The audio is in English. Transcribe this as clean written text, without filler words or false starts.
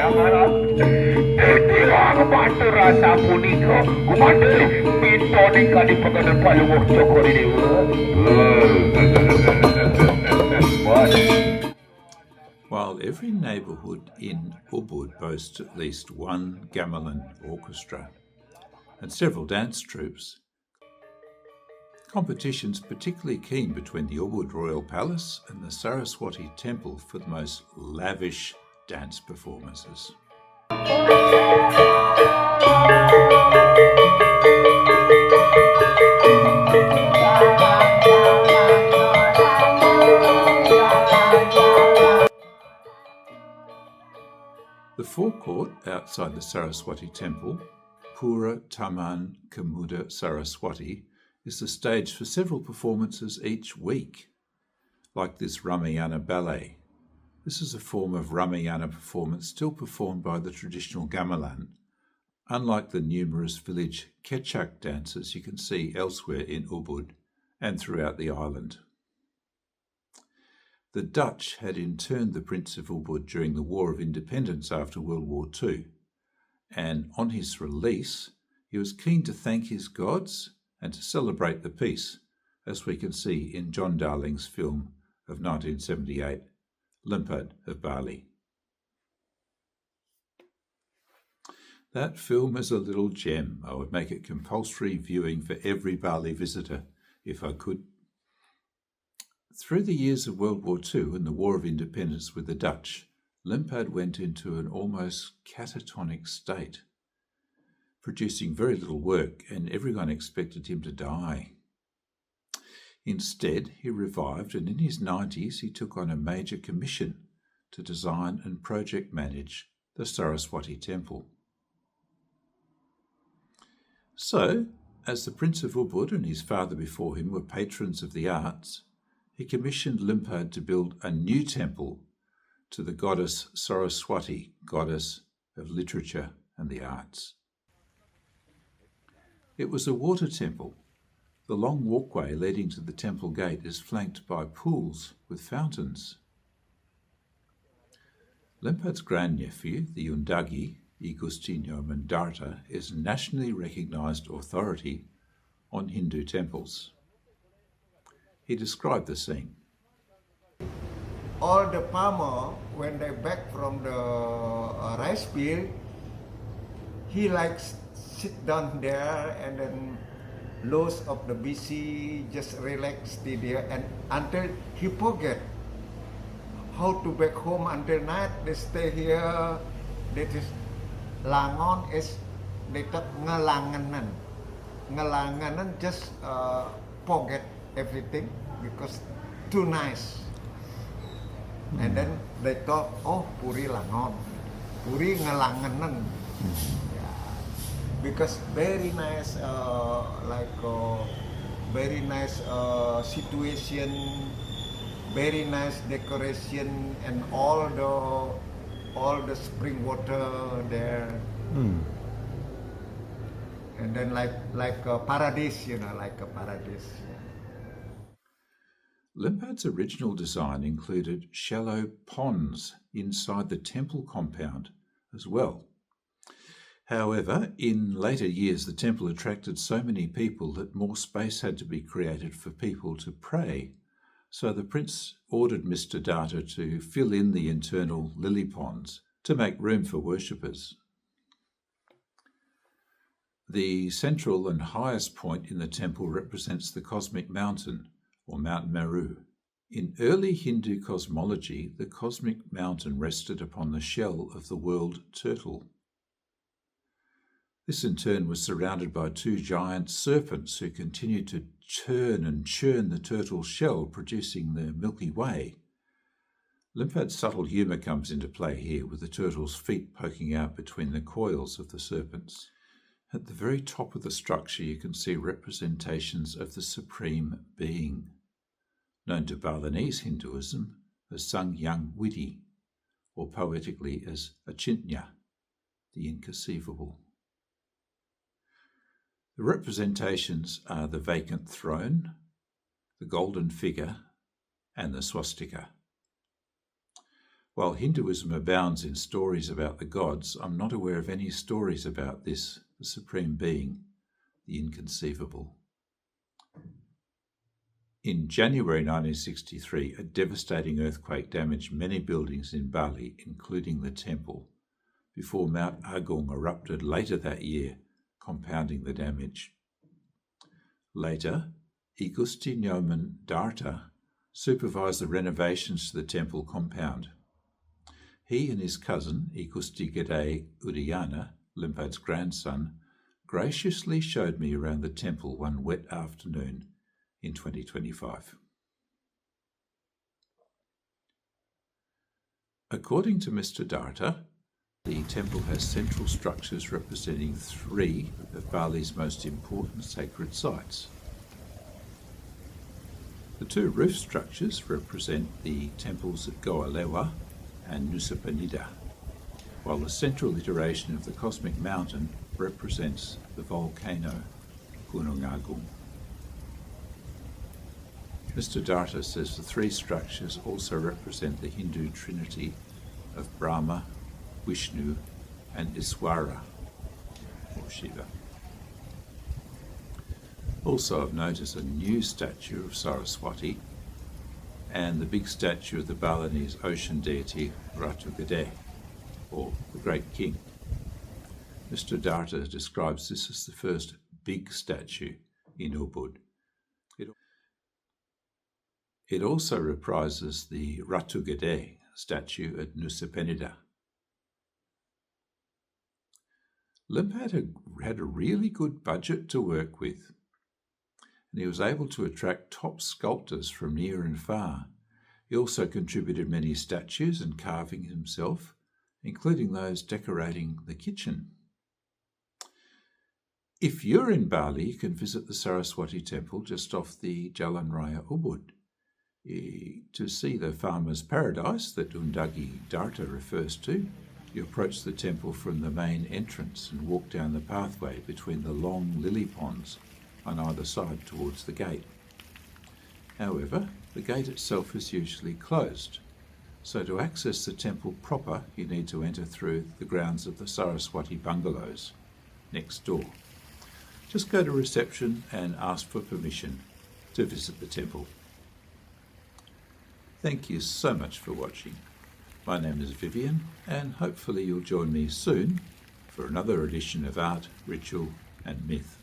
pandanganan. Itiwang matura sa punika. Kumandi, pitonika di pagkanan paluwag toko ni While every neighbourhood in Ubud boasts at least one gamelan orchestra and several dance troupes, competitions particularly keen between the Ubud Royal Palace and the Saraswati Temple for the most lavish dance performances. The forecourt outside the Saraswati Temple, Pura Taman Kemuda Saraswati, is the stage for several performances each week, like this Ramayana ballet. This is a form of Ramayana performance still performed by the traditional gamelan, unlike the numerous village Kechak dances you can see elsewhere in Ubud and throughout the island. The Dutch had interned the Prince of Ubud during the War of Independence after World War II, and on his release, he was keen to thank his gods and to celebrate the peace, as we can see in John Darling's film of 1978, Lempad of Bali. That film is a little gem. I would make it compulsory viewing for every Bali visitor if I could. Through the years of World War II and the War of Independence with the Dutch, Lempad went into an almost catatonic state, producing very little work, and everyone expected him to die. Instead, he revived, and in his 90s he took on a major commission to design and project manage the Saraswati Temple. So, as the Prince of Ubud and his father before him were patrons of the arts, he commissioned Lempad to build a new temple to the goddess Saraswati, goddess of literature and the arts. It was a water temple. The long walkway leading to the temple gate is flanked by pools with fountains. Lempad's grandnephew, the Undagi, Agostinho Mandarta, is a nationally recognised authority on Hindu temples. He described the scene. All the farmer, when they back from the rice field, he likes sit down there and then loads of the busy, just relax there, and until he forget how to back home until night. They stay here. That is langon is they talk ngelanganan. Ngelanganan just forget everything because too nice. And then they thought, oh, Puri Langon, Puri Ngelanganan. Because very nice, very nice situation, very nice decoration, and all the spring water there. And then like a paradise, like a paradise. Lempad's original design included shallow ponds inside the temple compound as well. However, in later years, the temple attracted so many people that more space had to be created for people to pray. So the prince ordered Mr. Datta to fill in the internal lily ponds to make room for worshippers. The central and highest point in the temple represents the cosmic mountain, or Mount Meru. In early Hindu cosmology, the cosmic mountain rested upon the shell of the world turtle. This in turn was surrounded by two giant serpents who continued to turn and churn the turtle's shell, producing the Milky Way. Lempad's subtle humour comes into play here, with the turtle's feet poking out between the coils of the serpents. At the very top of the structure you can see representations of the Supreme Being, known to Balinese Hinduism as Sang Yang Widi, or poetically as Achintya, the inconceivable. The representations are the vacant throne, the golden figure, and the swastika. While Hinduism abounds in stories about the gods, I'm not aware of any stories about this, the Supreme Being, the inconceivable. In January 1963, a devastating earthquake damaged many buildings in Bali, including the temple, before Mount Agung erupted later that year, compounding the damage. Later, I Gusti Nyoman Darta supervised the renovations to the temple compound. He and his cousin, I Gusti Gede Udayana, Lempad's grandson, graciously showed me around the temple one wet afternoon in 2025. According to Mr. Darta, the temple has central structures representing 3 of Bali's most important sacred sites. The 2 roof structures represent the temples at Goa Lewa and Nusa Penida, while the central iteration of the cosmic mountain represents the volcano Gunung Agung. Mr. Darta says the 3 structures also represent the Hindu trinity of Brahma, Vishnu and Iswara, or Shiva. Also of note is a new statue of Saraswati and the big statue of the Balinese ocean deity Ratu Gede, or the Great King. Mr. Darta describes this as the first big statue in Ubud. It also reprises the Ratu Gede statue at Nusa Penida. Lempad had a really good budget to work with, and he was able to attract top sculptors from near and far. He also contributed many statues and carving himself, including those decorating the kitchen. If you're in Bali, you can visit the Saraswati temple just off the Jalan Raya Ubud to see the farmer's paradise that Undagi Darta refers to. You approach the temple from the main entrance and walk down the pathway between the long lily ponds on either side towards the gate. However, the gate itself is usually closed, so to access the temple proper, you need to enter through the grounds of the Saraswati bungalows next door. Just go to reception and ask for permission to visit the temple. Thank you so much for watching. My name is Vivian, and hopefully you'll join me soon for another edition of Art, Ritual and Myth.